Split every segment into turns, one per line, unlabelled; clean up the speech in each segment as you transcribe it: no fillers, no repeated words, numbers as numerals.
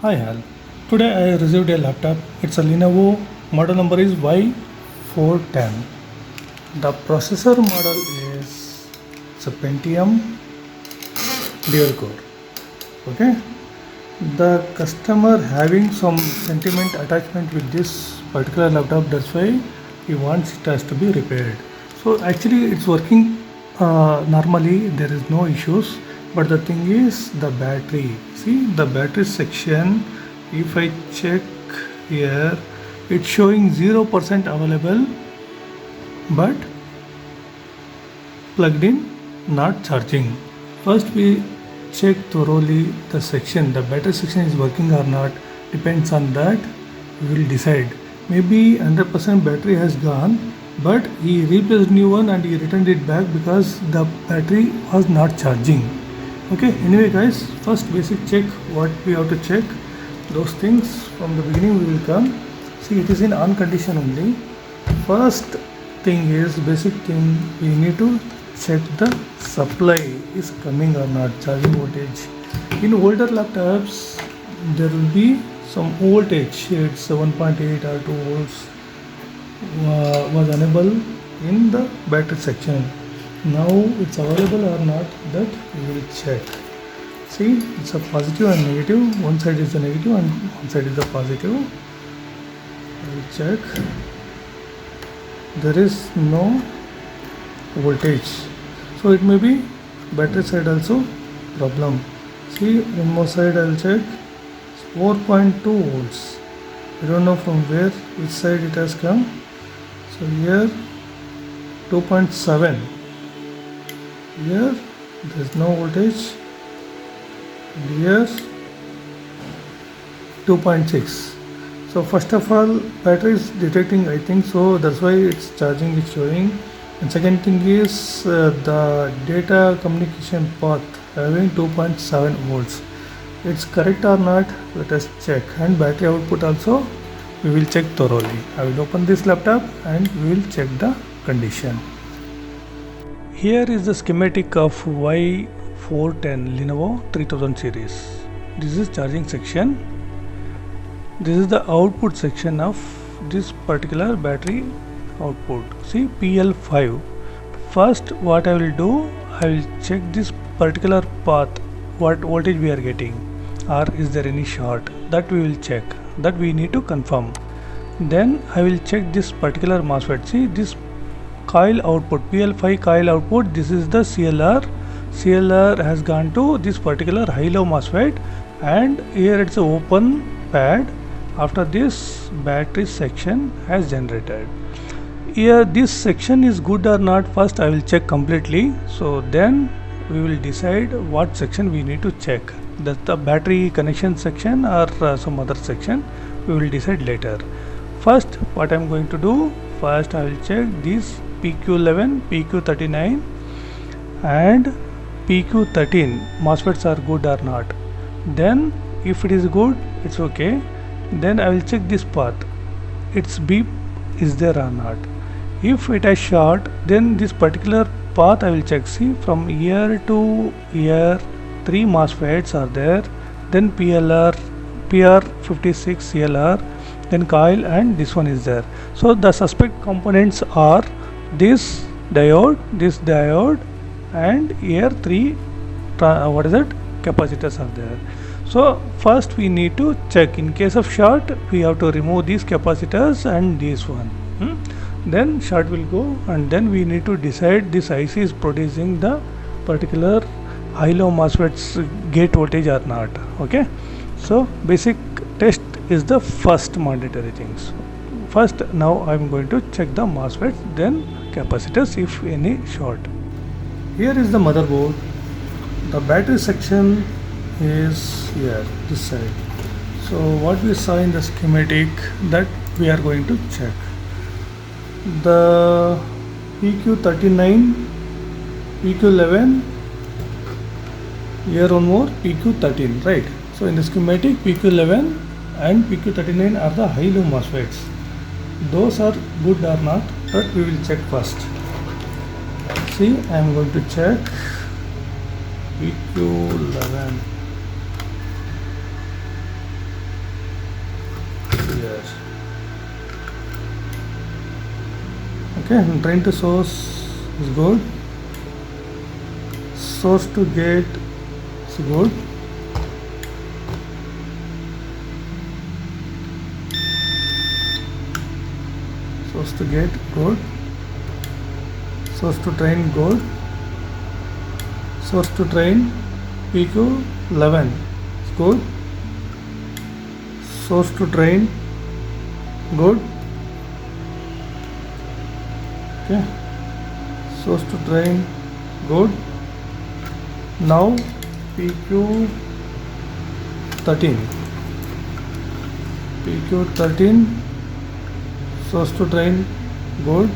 Hi Hal. Today I received a laptop. It's a Lenovo. Model number is Y410. The processor model is it's a Pentium dual core. Okay. The customer having some sentiment attachment with this particular laptop. That's why he wants it has to be repaired. So actually it's working normally. There is no issues. But the thing is the battery. See the battery section. If I check here, it's showing 0% available, but plugged in, not charging. First we check thoroughly the section. The battery section is working or not. Depends on that. We will decide. Maybe 100% battery has gone, but he replaced new one and he returned it back because the battery was not charging. Okay, anyway guys, first basic check what we have to check. Those things from the beginning we will come. See, it is in on condition only. First thing is basic thing, we need to check the supply is coming or not, charging voltage. In older laptops there will be some voltage, it's 1.8 or 2 volts was unable in the battery section. Now it's available or not, that we will check. See, it's a positive and negative. One side is the negative and one side is the positive. I will check. There is no voltage, so it may be battery side also problem. See, one more side I will check. It's 4.2 volts. I don't know from where, which side it has come. So here 2.7. Here there is no voltage. Here 2.6. So first of all, battery is detecting, I think so, that's why it's charging is showing. And second thing is the data communication path having 2.7 volts. It's correct or not, let us check. And battery output also we will check thoroughly. I will open this laptop and we will check the condition. Here is the schematic of Y410 Lenovo 3000 series. This is charging section. This is the output section of this particular battery output. See, PL5. First what I will do, I will check this particular path, what voltage we are getting, or is there any short, that we will check, that we need to confirm. Then I will check this particular MOSFET. See, this coil output, PL5 coil output, this is the CLR. CLR has gone to this particular high-low MOSFET, and here it's an open pad. After this, battery section has generated. Here this section is good or not, first I will check completely. So then we will decide what section we need to check. That's the battery connection section or some other section, we will decide later. First what I am going to do, first I will check this PQ11, PQ39 and PQ13 MOSFETs are good or not. Then if it is good, it's okay. Then I will check this path, its beep is there or not. If it has short, then this particular path I will check. See, from here to here 3 MOSFETs are there, then PR56 CLR, then coil, and this one is there. So the suspect components are this diode, and here 3 capacitors are there. So first we need to check. In case of short, we have to remove these capacitors and this one. Then short will go, and then we need to decide this IC is producing the particular high-low MOSFET's gate voltage or not. Okay. So basic test is the first mandatory things. First now I am going to check the MOSFETs, then capacitors if any short. Here is the motherboard. The battery section is here, this side. So what we saw in the schematic, that we are going to check. The PQ39, PQ11, here one more PQ13, right? So in the schematic, PQ11 and PQ39 are the high-low MOSFETs. Those are good or not, that we will check first. See, I am going to check PQ11. Okay, and drain to source is good. Source to gate is good. Source to gate good. Source to drain good. Source to drain PQ 11 is good. Source to drain good. Okay, source to drain good. Now PQ 13. PQ 13, source to drain good.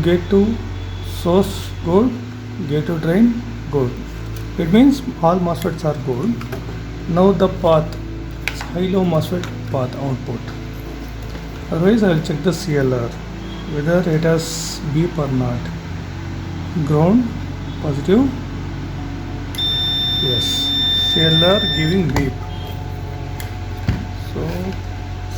Gate to source good. Gate to drain good. It means all MOSFETs are good. Now the path, it's high-low MOSFET path output. Otherwise I will check the CLR whether it has beep or not. Ground positive, yes. CLR giving beep, so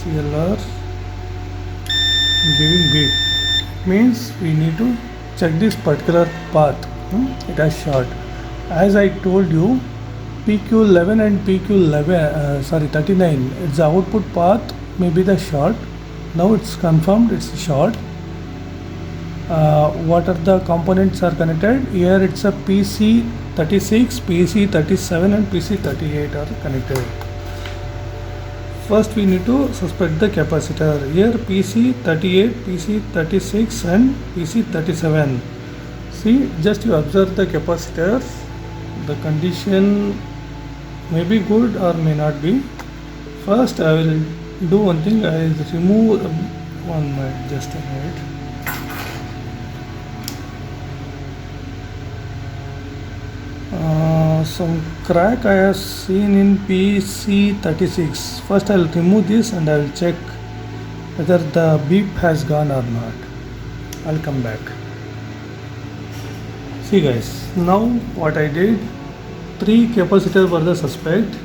CLR giving beep means we need to check this particular path. It has short. As I told you, PQ11 and PQ11 39, it's the output path, maybe the short. Now it's confirmed it's short. What are the components are connected? Here it's a PC36, PC37 and PC38 are connected. First we need to suspect the capacitor. Here PC38, PC36 and PC37. See, just you observe the capacitor. The condition may be good or may not be. First I will do one thing. I will remove one minute, just a minute. Some crack I have seen in PC36. First I will remove this and I will check whether the beep has gone or not. I'll come back. See guys, now what I did, 3 capacitors were the suspect,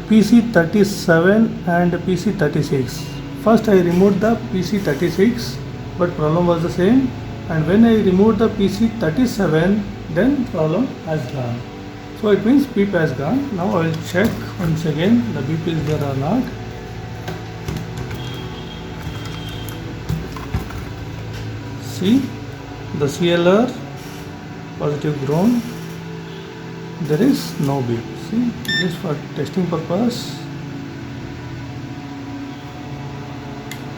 PC37 and PC36. First I removed the PC36, but problem was the same, and when I removed the PC37, then problem has gone. So it means beep has gone. Now I will check once again the beep is there or not. See, the CLR positive ground, there is no beep. See, this for testing purpose.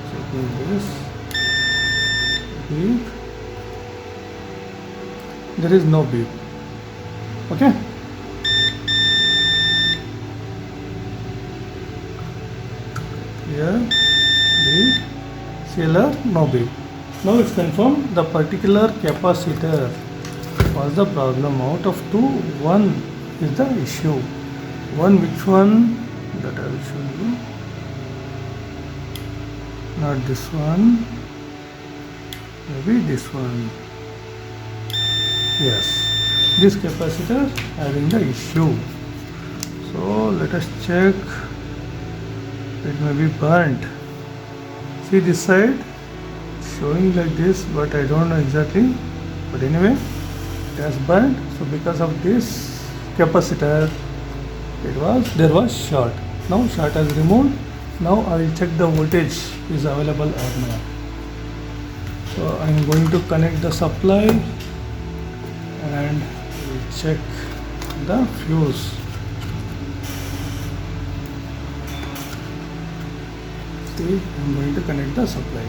So this beep, there is no beep. Okay. Here beep, CLR no beep. Now it's confirmed the particular capacitor was the problem. Out of 2, 1 is the issue. One, which one? That I will show you. Not this one, maybe this one. Yes, this capacitor having the issue. So let us check. It may be burnt. See this side showing like this, but I don't know exactly. But anyway, it has burnt. So because of this capacitor, there was short. Now short has removed. Now I will check the voltage is available or not. So I am going to connect the supply and we'll check the fuse. See, I am going to connect the supply.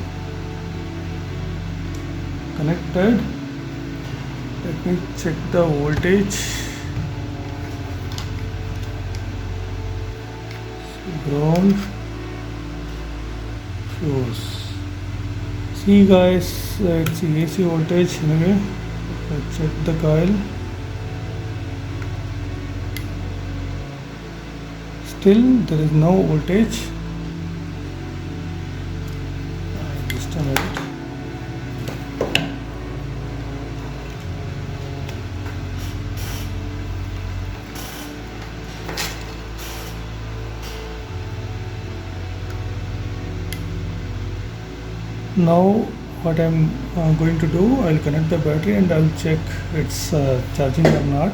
Connected. Let me check the voltage. Ground, fuse. See guys, it's AC voltage anyway. Let's check the coil. Still there is no voltage. Just a minute. Now what I'm going to do, I'll connect the battery and I'll check it's charging or not.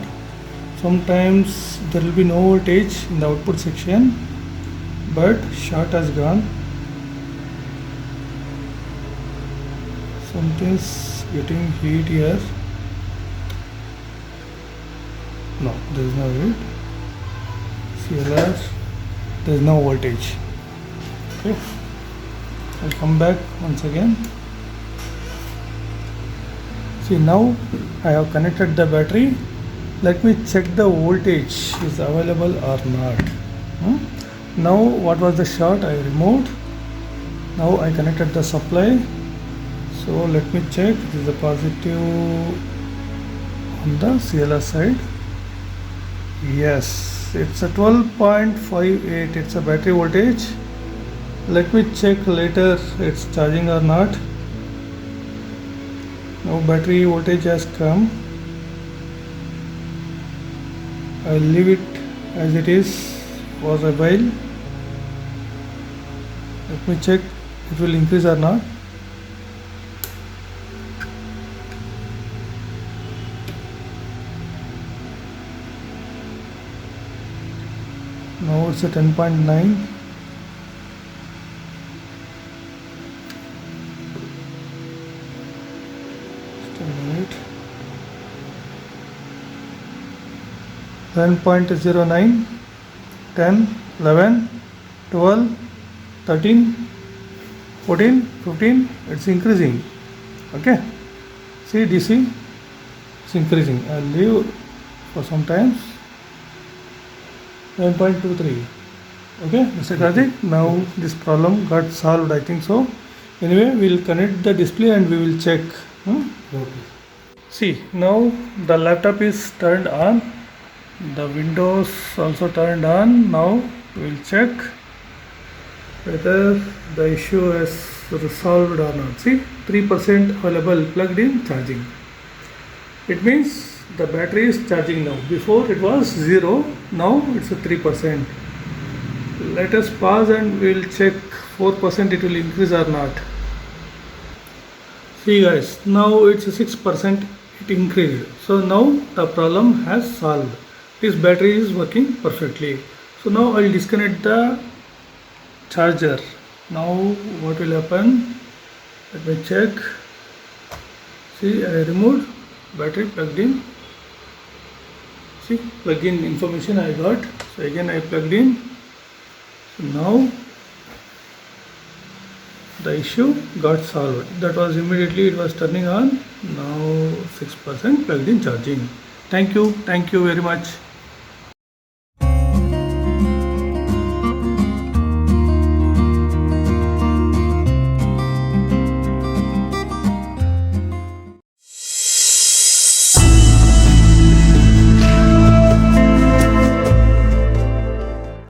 Sometimes there will be no voltage in the output section, but short has gone. Something's getting heat here. No, there is no heat. CLR, there is no voltage. Okay, I'll come back once again. See, now I have connected the battery. Let me check the voltage is available or not. Now what was the short? I removed. Now I connected the supply. So let me check. This is a positive on the CLR side. Yes, it's a 12.58. It's a battery voltage. Let me check later it's charging or not. Now battery voltage has come. I'll leave it as it is for a while. Let me check it will increase or not. Now it's a 10.9. Just a minute. 10.09, 10, 11, 12, 13, 14, 15. It's increasing. Okay. See DC, it's increasing. I'll leave for some time. 9.23. Okay, Mr. Karthik, now this problem got solved, I think so. Anyway, we'll connect the display and we will check.
Okay.
See, now the laptop is turned on. The windows also turned on. Now we'll check whether the issue is resolved or not. See, 3% available plugged in charging. It means the battery is charging now. Before it was 0, now it's a 3%. Let us pause and we'll check 4% it will increase or not. See guys, now it's a 6% it increased. So now the problem has solved. This battery is working perfectly. So now I'll disconnect the charger. Now what will happen? Let me check. See, I removed battery, plugged in. See, plug-in information I got. So again I plugged in. So now the issue got solved. That was immediately it was turning on. Now 6% plugged in charging. Thank you very much.